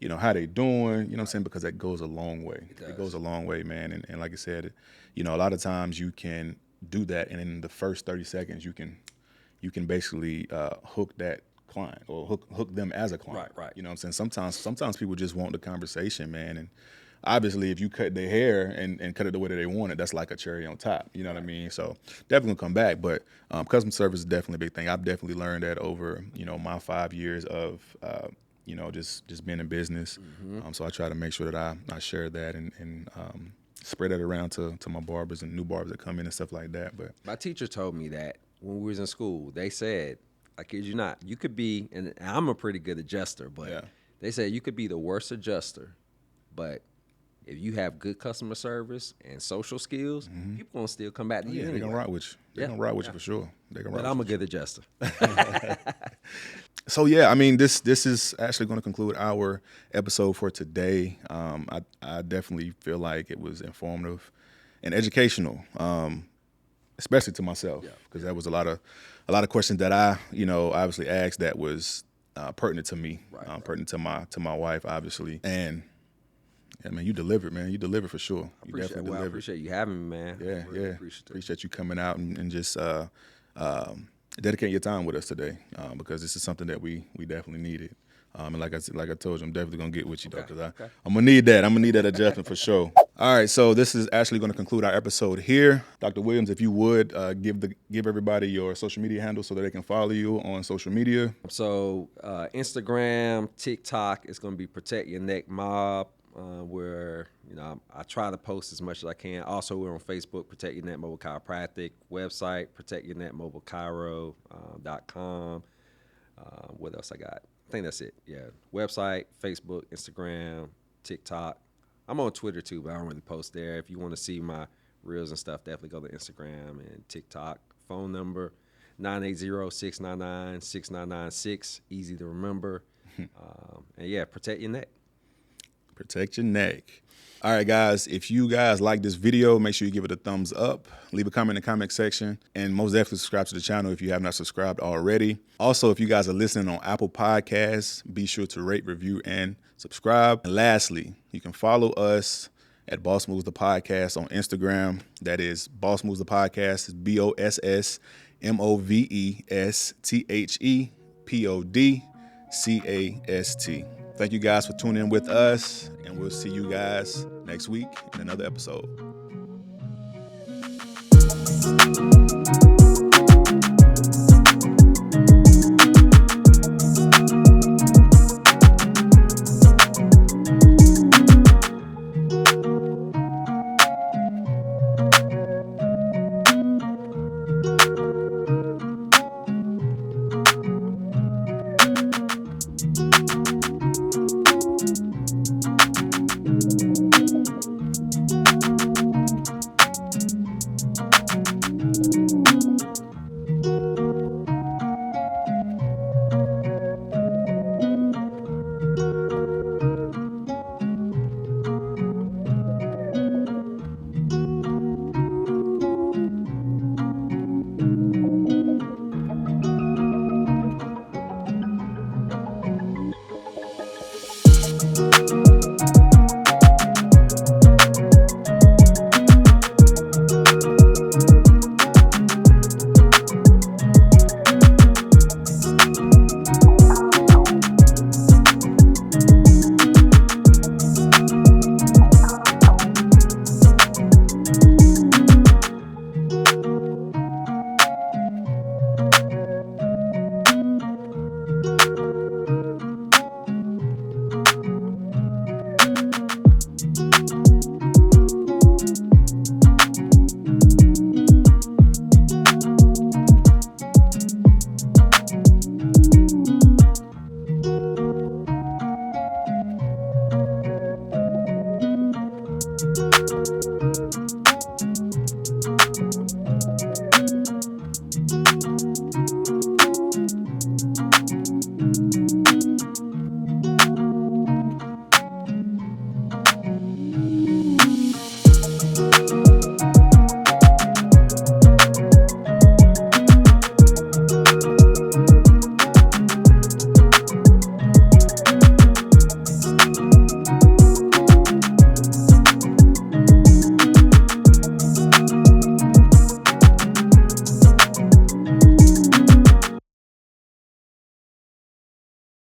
how they doing, you know what I'm saying? Because that goes a long way. It goes a long way, man. And like I said, a lot of times you can do that, and in the first 30 seconds, you can basically hook that client or hook them as a client. Right. You know what I'm saying? Sometimes people just want the conversation, man. And obviously, if you cut their hair and cut it the way that they want it, that's like a cherry on top. You know what I mean? So definitely come back. But customer service is definitely a big thing. I've definitely learned that over, my 5 years of, just being in business. So I try to make sure that I share that and spread that around to my barbers and new barbers that come in and stuff like that. But my teacher told me that when we was in school, they said, I kid you not, you could be, and I'm a pretty good adjuster, but they said you could be the worst adjuster, but if you have good customer service and social skills, people gonna still come back to you. They're gonna rock with you. They're gonna rock with you for sure. But I'm a good adjuster. So yeah, I mean, this is actually going to conclude our episode for today. I definitely feel like it was informative and educational, especially to myself, because there was a lot of questions that I, obviously asked that was pertinent to me, pertinent to my wife, obviously. And yeah, man, you delivered, man. You delivered for sure. You definitely delivered. I appreciate you having me, man. Yeah, really appreciate you coming out and just dedicating your time with us today, because this is something that we definitely needed. And like I told you, I'm definitely gonna get with you though, because I'm gonna need that. I'm gonna need that adjustment for sure. All right, so this is actually gonna conclude our episode here. Dr. Williams, if you would give everybody your social media handle so that they can follow you on social media. So Instagram, TikTok is gonna be Protect Your Neck Mob, where I try to post as much as I can. Also, we're on Facebook, Protect Your Neck Mobile Chiropractic, website protectyourneckmobilechiro.com. What else I got? I think that's it. Yeah, website, Facebook, Instagram, TikTok. I'm on Twitter too, but I don't really post there. If you want to see my reels and stuff, definitely go to Instagram and TikTok. Phone number 980-699-6996. Easy to remember. And yeah, protect your neck. Protect your neck. All right, guys, if you guys like this video, make sure you give it a thumbs up, leave a comment in the comment section, and most definitely subscribe to the channel if you have not subscribed already. Also, if you guys are listening on Apple Podcasts, be sure to rate, review, and subscribe. And lastly, you can follow us at Boss Moves the Podcast on Instagram. That is Boss Moves the Podcast. It's BOSSMOVESTHEPODCAST. Thank you guys for tuning in with us, and we'll see you guys next week in another episode. Peace.